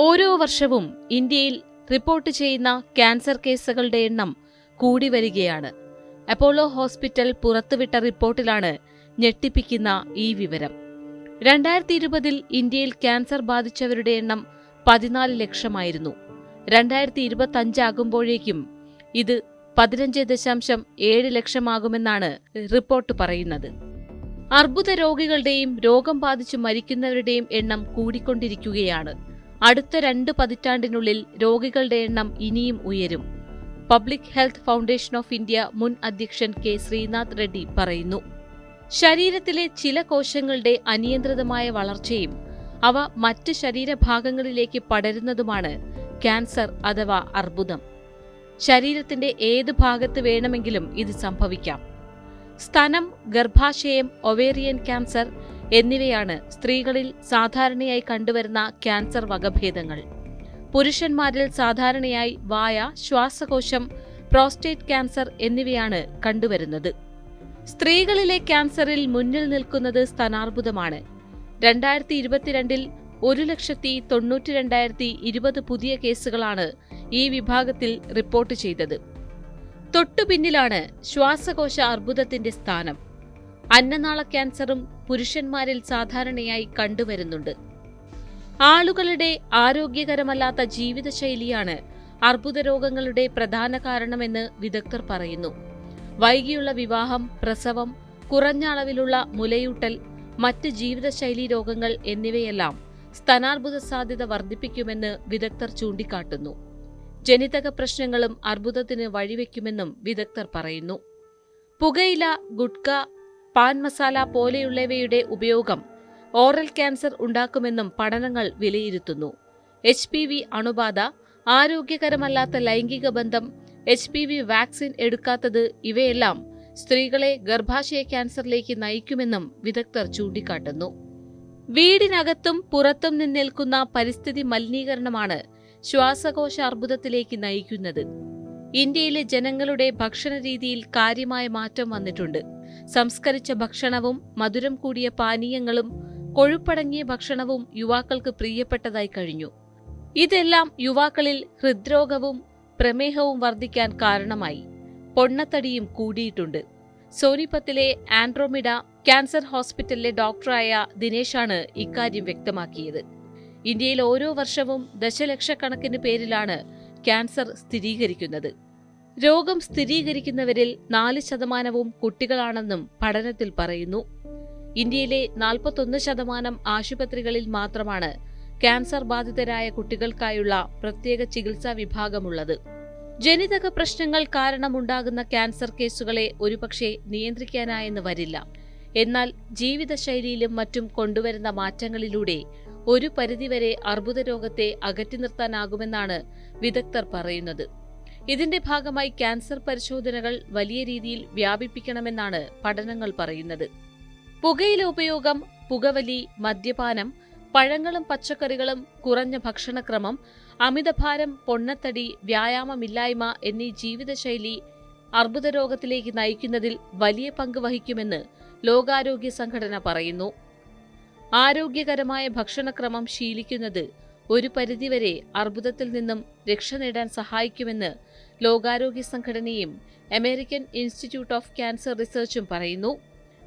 ഓരോ വർഷവും ഇന്ത്യയിൽ റിപ്പോർട്ട് ചെയ്യുന്ന ക്യാൻസർ കേസുകളുടെ എണ്ണം കൂടി വരികയാണ്. അപ്പോളോ ഹോസ്പിറ്റൽ പുറത്തുവിട്ട റിപ്പോർട്ടിലാണ് ഞെട്ടിപ്പിക്കുന്ന ഈ വിവരം. 2020 ഇന്ത്യയിൽ ക്യാൻസർ ബാധിച്ചവരുടെ എണ്ണം 14 ലക്ഷമായിരുന്നു. 2025 ആകുമ്പോഴേക്കും ഇത് 15.7 ലക്ഷമാകുമെന്നാണ് റിപ്പോർട്ട് പറയുന്നത്. അർബുദ രോഗികളുടെയും രോഗം ബാധിച്ചു മരിക്കുന്നവരുടെയും എണ്ണം കൂടിക്കൊണ്ടിരിക്കുകയാണ്. അടുത്ത 2 പതിറ്റാണ്ടിനുള്ളിൽ രോഗികളുടെ എണ്ണം ഇനിയും ഉയരും. Public health foundation of India മുൻ അധ്യക്ഷൻ കെ ശ്രീനാഥ് റെഡ്ഡി പറയുന്നു. ശരീരത്തിലെ ചില കോശങ്ങളുടെ അനിയന്ത്രിതമായ വളർച്ചയും അവ മറ്റ് ശരീരഭാഗങ്ങളിലേക്ക് പടരുന്നതുമാണ് ക്യാൻസർ അഥവാ അർബുദം. ശരീരത്തിന്റെ ഏത് ഭാഗത്ത് വേണമെങ്കിലും ഇത് സംഭവിക്കാം. സ്തനം, ഗർഭാശയം, ഒവേറിയൻ ക്യാൻസർ എന്നിവയാണ് സ്ത്രീകളിൽ സാധാരണയായി കണ്ടുവരുന്ന ക്യാൻസർ വകഭേദങ്ങൾ. പുരുഷന്മാരിൽ സാധാരണയായി വായ, ശ്വാസകോശം, പ്രോസ്റ്റേറ്റ് ക്യാൻസർ എന്നിവയാണ് കണ്ടുവരുന്നത്. സ്ത്രീകളിലെ ക്യാൻസറിൽ മുന്നിൽ നിൽക്കുന്നത് സ്തനാർബുദമാണ്. 2022 1,92,2020 പുതിയ കേസുകളാണ് ഈ വിഭാഗത്തിൽ റിപ്പോർട്ട് ചെയ്തത്. തൊട്ടുപിന്നിലാണ് ശ്വാസകോശ അർബുദത്തിന്റെ സ്ഥാനം. അന്നനാള ക്യാൻസറും പുരുഷന്മാരിൽ സാധാരണയായി കണ്ടുവരുന്നുണ്ട്. ആളുകളുടെ ആരോഗ്യകരമല്ലാത്ത ജീവിതശൈലിയാണ് അർബുദ രോഗങ്ങളുടെ പ്രധാന കാരണമെന്ന് വിദഗ്ധർ പറയുന്നു. വൈകിയുള്ള വിവാഹം, പ്രസവം, കുറഞ്ഞ അളവിലുള്ള മുലയൂട്ടൽ, മറ്റ് ജീവിതശൈലീ രോഗങ്ങൾ എന്നിവയെല്ലാം സ്തനാർബുദ സാധ്യത വർദ്ധിപ്പിക്കുമെന്ന് വിദഗ്ധർ ചൂണ്ടിക്കാട്ടുന്നു. ജനിതക പ്രശ്നങ്ങളും അർബുദത്തിന് വഴിവെക്കുമെന്നും വിദഗ്ധർ പറയുന്നു. പുകയില, ഗുട്ക, പാൻ മസാല പോലെയുള്ളവയുടെ ഉപയോഗം ഓറൽ ക്യാൻസർ ഉണ്ടാക്കുമെന്നും പഠനങ്ങൾ വിലയിരുത്തുന്നു. HPV അണുബാധ, ആരോഗ്യകരമല്ലാത്ത ലൈംഗിക ബന്ധം, HPV വാക്സിൻ എടുക്കാത്തത് ഇവയെല്ലാം സ്ത്രീകളെ ഗർഭാശയ ക്യാൻസറിലേക്ക് നയിക്കുമെന്നും വിദഗ്ധർ ചൂണ്ടിക്കാട്ടുന്നു. വീടിനകത്തും പുറത്തും നിന്നേൽക്കുന്ന പരിസ്ഥിതി മലിനീകരണമാണ് ശ്വാസകോശ അർബുദത്തിലേക്ക് നയിക്കുന്നത്. ഇന്ത്യയിലെ ജനങ്ങളുടെ ഭക്ഷണരീതിയിൽ കാര്യമായ മാറ്റം വന്നിട്ടുണ്ട്. സംസ്കരിച്ച ഭക്ഷണവും മധുരം കൂടിയ പാനീയങ്ങളും കൊഴുപ്പടങ്ങിയ ഭക്ഷണവും യുവാക്കൾക്ക് പ്രിയപ്പെട്ടതായി കഴിഞ്ഞു. ഇതെല്ലാം യുവാക്കളിൽ ഹൃദ്രോഗവും പ്രമേഹവും വർദ്ധിക്കാൻ കാരണമായി. പൊണ്ണത്തടിയും കൂടിയിട്ടുണ്ട്. സോനിപത്തിലെ ആൻഡ്രോമിഡ ക്യാൻസർ ഹോസ്പിറ്റലിലെ ഡോക്ടറായ ദിനേശാണ് ഇക്കാര്യം വ്യക്തമാക്കിയത്. ഇന്ത്യയിൽ ഓരോ വർഷവും ദശലക്ഷക്കണക്കിന് പേരിലാണ് ക്യാൻസർ സ്ഥിരീകരിക്കുന്നത്. രോഗം സ്ഥിരീകരിക്കുന്നവരിൽ 4% കുട്ടികളാണെന്നും പഠനത്തിൽ പറയുന്നു. ഇന്ത്യയിലെ 41% ആശുപത്രികളിൽ മാത്രമാണ് ക്യാൻസർ ബാധിതരായ കുട്ടികൾക്കായുള്ള പ്രത്യേക ചികിത്സാ വിഭാഗമുള്ളത്. ജനിതക പ്രശ്നങ്ങൾ കാരണമുണ്ടാകുന്ന ക്യാൻസർ കേസുകളെ ഒരുപക്ഷെ നിയന്ത്രിക്കാനായെന്ന് വരില്ല. എന്നാൽ ജീവിതശൈലിയിലും മറ്റും കൊണ്ടുവരുന്ന മാറ്റങ്ങളിലൂടെ ഒരു പരിധിവരെ അർബുദ രോഗത്തെ അകറ്റി നിർത്താനാകുമെന്നാണ് വിദഗ്ധർ പറയുന്നത്. ഇതിന്റെ ഭാഗമായി ക്യാൻസർ പരിശോധനകൾ വലിയ രീതിയിൽ വ്യാപിപ്പിക്കണമെന്നാണ് പഠനങ്ങൾ പറയുന്നത്. പുകയില ഉപയോഗം, പുകവലി, മദ്യപാനം, പഴങ്ങളും പച്ചക്കറികളും കുറഞ്ഞ ഭക്ഷണക്രമം, അമിതഭാരം, പൊണ്ണത്തടി, വ്യായാമമില്ലായ്മ എന്നീ ജീവിതശൈലി അർബുദ രോഗത്തിലേക്ക് നയിക്കുന്നതിൽ വലിയ പങ്ക് വഹിക്കുമെന്ന് ലോകാരോഗ്യ സംഘടന പറയുന്നു. ആരോഗ്യകരമായ ഭക്ഷണക്രമം ശീലിക്കുന്നത് ഒരു പരിധിവരെ അർബുദത്തിൽ നിന്നും രക്ഷ നേടാൻ സഹായിക്കുമെന്ന് ലോകാരോഗ്യ സംഘടനയും അമേരിക്കൻ ഇൻസ്റ്റിറ്റ്യൂട്ട് ഓഫ് ക്യാൻസർ റിസർച്ചും പറയുന്നു.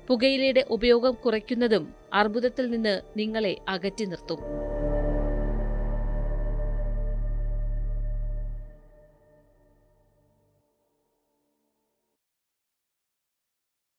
പുകയിലയുടെ ഉപയോഗം കുറയ്ക്കുന്നതും അർബുദത്തിൽ നിന്ന് നിങ്ങളെ അകറ്റി നിർത്തും.